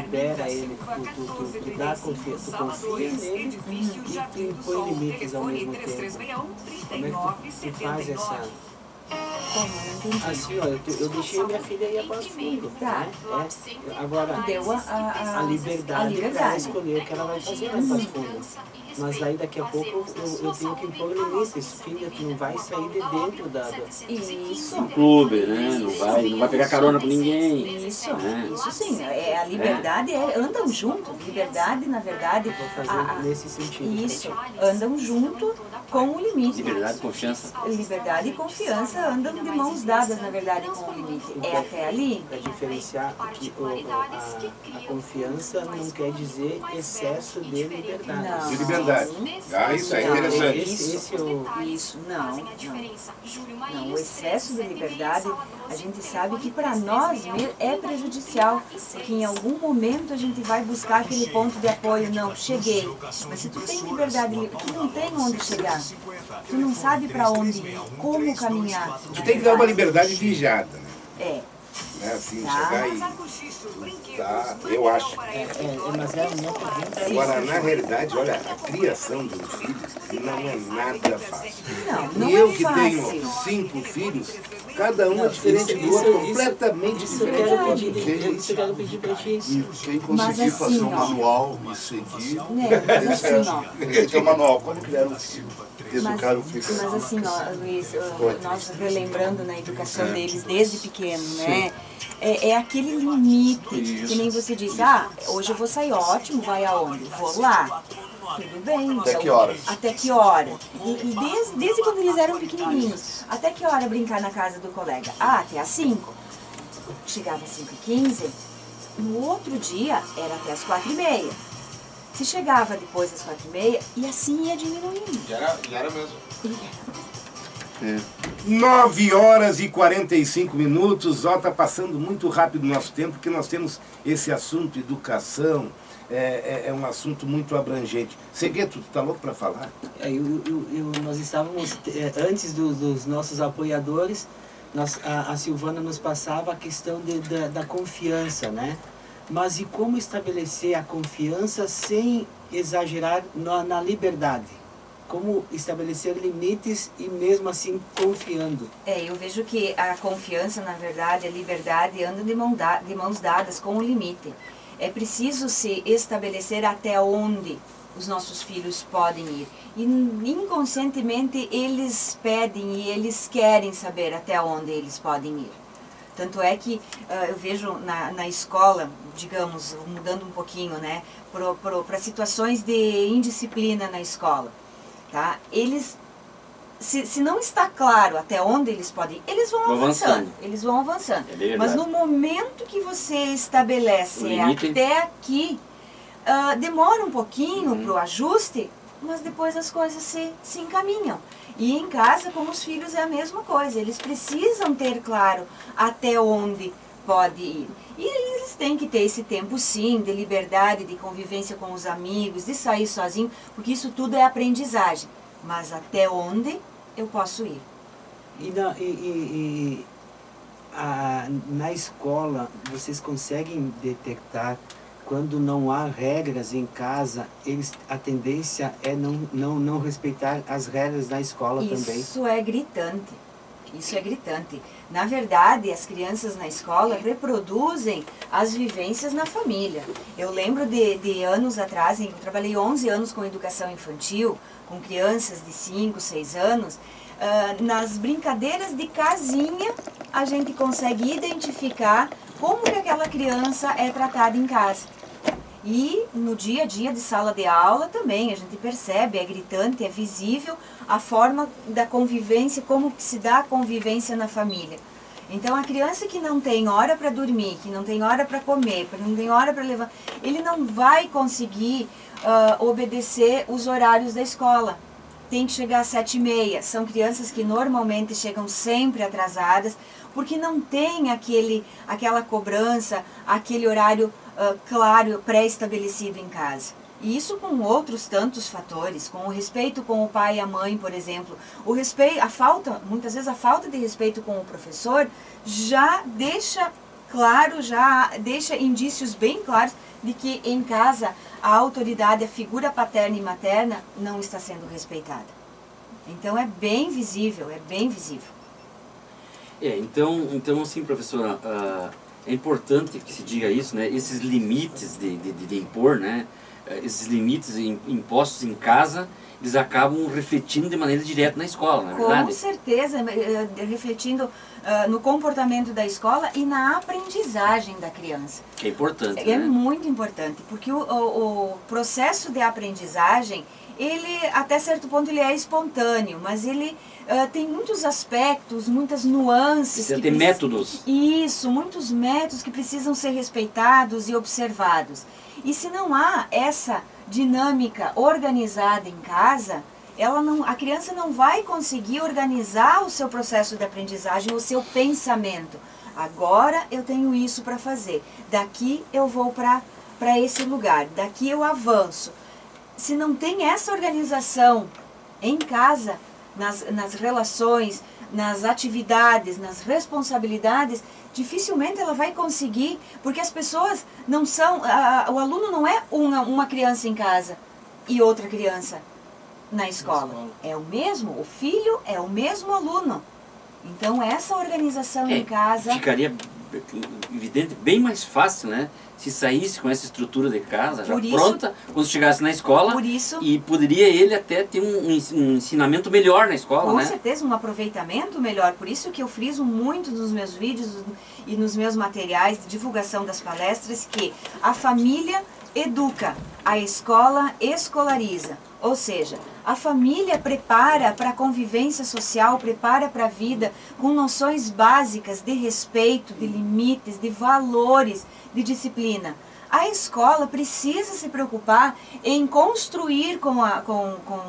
libera ele, tu dá confiança, tu confia nele e tu impõe limites ao mesmo tempo. Como é que tu faz essa... Assim, ó, eu deixei minha filha ir para fundo, Tá. né? Agora, Deu a liberdade para escolher o que ela vai fazer na Passo Fundo. Mas aí daqui a pouco eu tenho que impor limites. Filha, tu não vai sair de dentro Isso. Um clube, né? Não vai pegar carona com ninguém. Isso sim. A liberdade andam junto. Liberdade, na verdade, Vou fazer nesse sentido. isso, andam junto com o limite. Liberdade e confiança. Liberdade e confiança andam de mãos dadas, na verdade, com o limite. É até ali. Para diferenciar que a confiança não quer dizer excesso de liberdade. Não. De liberdade. Ah, isso é Não, interessante. Isso, não. Não, o excesso de liberdade, a gente sabe que para nós é prejudicial, porque em algum momento a gente vai buscar aquele ponto de apoio, não, cheguei. Mas se tu tem liberdade, tu não tem onde chegar, tu não sabe para onde ir, como caminhar. Tu tem que dar uma liberdade vigiada, né? É. Né? Assim, Tá. chegar e... Tá, eu acho. Mas é uma pergunta. Agora, na realidade, olha, a criação de um filho não é nada fácil. Não E é eu que fácil. tenho 5 filhos, cada um é diferente do outro, completamente Isso eu diferente. quero pedir para ti. Quem Mas conseguir fazer assim, um ó. manual e seguir, Mas assim, ó. esse é o manual. Como criar um filho? Educar um filho. Mas assim, ó, Luiz, nós relembrando na educação deles desde pequeno, né? É aquele limite, que nem você disse, hoje eu vou sair, ótimo, vai aonde? Vou lá. Tudo bem. Até que horas? Até que hora? E desde quando eles eram pequenininhos, até que hora brincar na casa do colega? Até às 5. Chegava às 5h15, no outro dia era até às 4h30. Se chegava depois das 4h30, e assim ia diminuindo. Já era mesmo. 9 horas e 45 minutos, ó, tá passando muito rápido o nosso tempo, porque nós temos esse assunto, educação, é um assunto muito abrangente. Segueto, tu tá louco para falar? Nós estávamos, antes dos nossos apoiadores, a Silvana nos passava a questão da confiança, né? Mas e como estabelecer a confiança sem exagerar na liberdade? Como estabelecer limites e mesmo assim confiando? Eu vejo que a confiança, na verdade, a liberdade andam de mãos dadas com o limite. É preciso se estabelecer até onde os nossos filhos podem ir. E inconscientemente eles pedem e eles querem saber até onde eles podem ir. Tanto é que eu vejo na escola, digamos, mudando um pouquinho, né, para situações de indisciplina na escola. Tá? Eles, se não está claro até onde eles podem ir, eles vão avançando. Eles vão avançando. Mas no momento que você estabelece até aqui, demora um pouquinho para o ajuste, mas depois as coisas se encaminham. E em casa, com os filhos, é a mesma coisa. Eles precisam ter claro até onde pode ir. E eles têm que ter esse tempo, sim, de liberdade, de convivência com os amigos, de sair sozinho, porque isso tudo é aprendizagem. Mas até onde eu posso ir? Na escola, vocês conseguem detectar quando não há regras em casa, a tendência é não respeitar as regras da escola também? Isso é gritante. Isso é gritante. Na verdade, as crianças na escola reproduzem as vivências na família. Eu lembro de anos atrás, eu trabalhei 11 anos com educação infantil, com crianças de 5, 6 anos. Nas brincadeiras de casinha, a gente consegue identificar como que aquela criança é tratada em casa. E no dia a dia de sala de aula também, a gente percebe, é gritante, é visível a forma da convivência, como que se dá a convivência na família. Então a criança que não tem hora para dormir, que não tem hora para comer, que não tem hora para levar, ele não vai conseguir obedecer os horários da escola. Tem que chegar às 7h30. São crianças que normalmente chegam sempre atrasadas, porque não tem aquela cobrança, aquele horário claro, pré-estabelecido em casa. E isso com outros tantos fatores, com o respeito com o pai e a mãe, por exemplo. Muitas vezes a falta de respeito com o professor já deixa claro, já deixa indícios bem claros de que em casa a autoridade, a figura paterna e materna não está sendo respeitada. Então é bem visível, é bem visível. Então assim, professora, é importante que se diga isso, né? Esses limites de impor, né? Esses limites impostos em casa, eles acabam refletindo de maneira direta na escola, não é verdade? Com certeza, refletindo no comportamento da escola e na aprendizagem da criança. Que é importante, É né? muito importante, porque o processo de aprendizagem, ele até certo ponto ele é espontâneo, mas ele tem muitos aspectos, muitas nuances. Tem métodos. Isso, muitos métodos que precisam ser respeitados e observados. E se não há essa dinâmica organizada em casa, a criança não vai conseguir organizar o seu processo de aprendizagem, o seu pensamento. Agora eu tenho isso para fazer, daqui eu vou para esse lugar, daqui eu avanço. Se não tem essa organização em casa, nas relações, nas atividades, nas responsabilidades, dificilmente ela vai conseguir, porque as pessoas não são, o aluno não é uma criança em casa e outra criança na escola. É o mesmo, o filho é o mesmo aluno. Então essa organização em casa... Ficaria evidente, bem mais fácil, né? Se saísse com essa estrutura de casa já pronta, quando chegasse na escola, e poderia ele até ter um ensinamento melhor na escola, com né? certeza, um aproveitamento melhor. Por isso que eu friso muito nos meus vídeos e nos meus materiais de divulgação das palestras que a família educa, a escola escolariza. Ou seja, a família prepara para a convivência social, prepara para a vida com noções básicas de respeito, de limites, de valores, de disciplina. A escola precisa se preocupar em construir com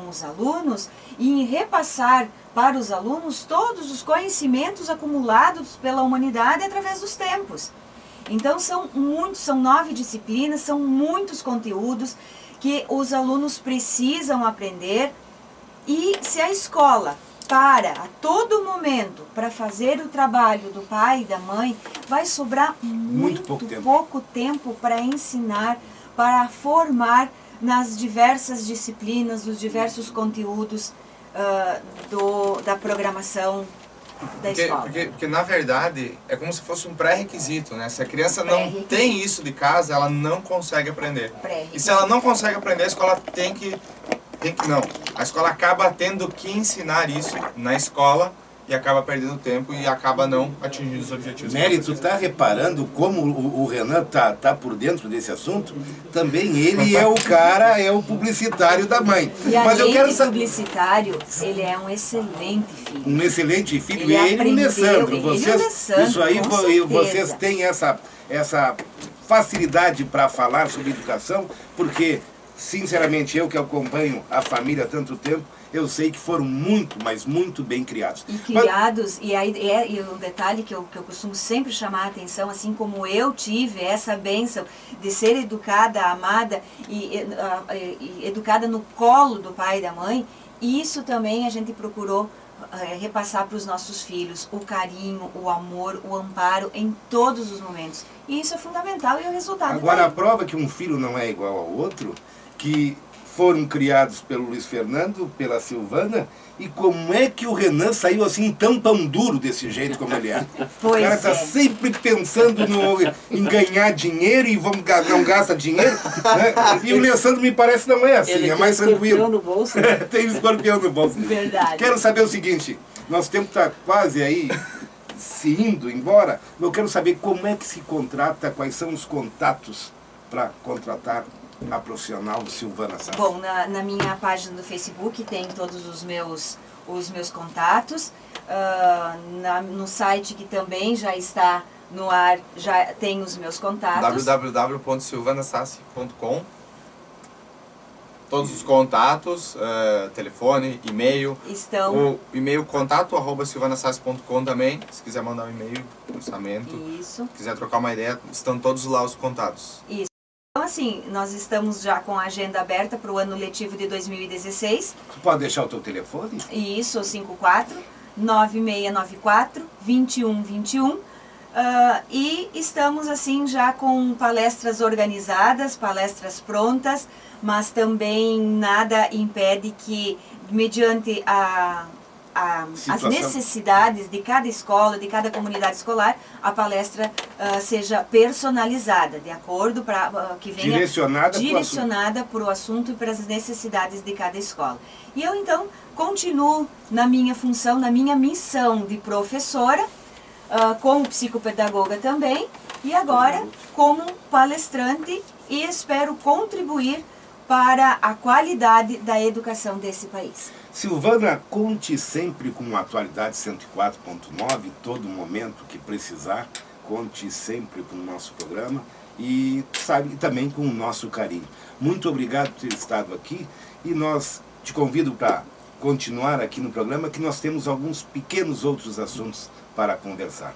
os alunos e em repassar para os alunos todos os conhecimentos acumulados pela humanidade através dos tempos. Então são 9 disciplinas, são muitos conteúdos que os alunos precisam aprender, e se a escola para a todo momento para fazer o trabalho do pai e da mãe, vai sobrar muito pouco tempo para ensinar, para formar nas diversas disciplinas, nos diversos conteúdos da programação da escola. Porque na verdade é como se fosse um pré-requisito, né? Se a criança não tem isso de casa, ela não consegue aprender. E se ela não consegue aprender, a escola tem que não. A escola acaba tendo que ensinar isso na escola e acaba perdendo tempo e acaba não atingindo os objetivos. Mary, tu tá reparando como o Renan tá por dentro desse assunto? Também ele é o cara, é o publicitário da mãe. E além de publicitário, ele é um excelente filho. Um excelente filho. Ele e o Alessandro. Isso aí, vocês têm essa facilidade para falar sobre educação, porque, sinceramente, eu que acompanho a família há tanto tempo, eu sei que foram muito, mas muito bem criados. E criados, e um detalhe que eu costumo sempre chamar a atenção, assim como eu tive essa bênção de ser educada, amada e educada no colo do pai e da mãe, isso também a gente procurou repassar para os nossos filhos, o carinho, o amor, o amparo em todos os momentos. E isso é fundamental e é o resultado. Agora, a prova que um filho não é igual ao outro, que foram criados pelo Luiz Fernando, pela Silvana, e como é que o Renan saiu assim tão pão duro desse jeito como ele é? O cara está sempre pensando em ganhar dinheiro e não gasta dinheiro, né? E o Alessandro me parece não é assim, ele é mais tranquilo. No bolso, né? Tem escorpião no bolso. Verdade. Quero saber o seguinte, nosso tempo está quase aí se indo embora, eu quero saber como é que se contrata, quais são os contatos para contratar a profissional Silvana Sá. Bom, na minha página do Facebook tem todos os meus os meus contatos. No site, que também já está no ar, já tem os meus contatos. www.silvanasassi.com. Todos os contatos, telefone, e-mail. Estão. O e-mail contato@silvanasassi.com também, se quiser mandar um e-mail, orçamento. Isso. Se quiser trocar uma ideia, estão todos lá os contatos. Isso. Então, assim, nós estamos já com a agenda aberta para o ano letivo de 2016. Tu pode deixar o teu telefone? Isso, 54-9694-2121. E estamos, assim, já com palestras organizadas, palestras prontas, mas também nada impede que, mediante as necessidades de cada escola, de cada comunidade escolar, a palestra seja personalizada, de acordo para que venha direcionada para o assunto e para as necessidades de cada escola. E eu, então, continuo na minha função, na minha missão de professora, como psicopedagoga também, e agora como palestrante, e espero contribuir para a qualidade da educação desse país. Silvana, conte sempre com a Atualidade 104.9, todo momento que precisar, conte sempre com o nosso programa e sabe também com o nosso carinho. Muito obrigado por ter estado aqui e nós te convido para continuar aqui no programa, que nós temos alguns pequenos outros assuntos para conversar.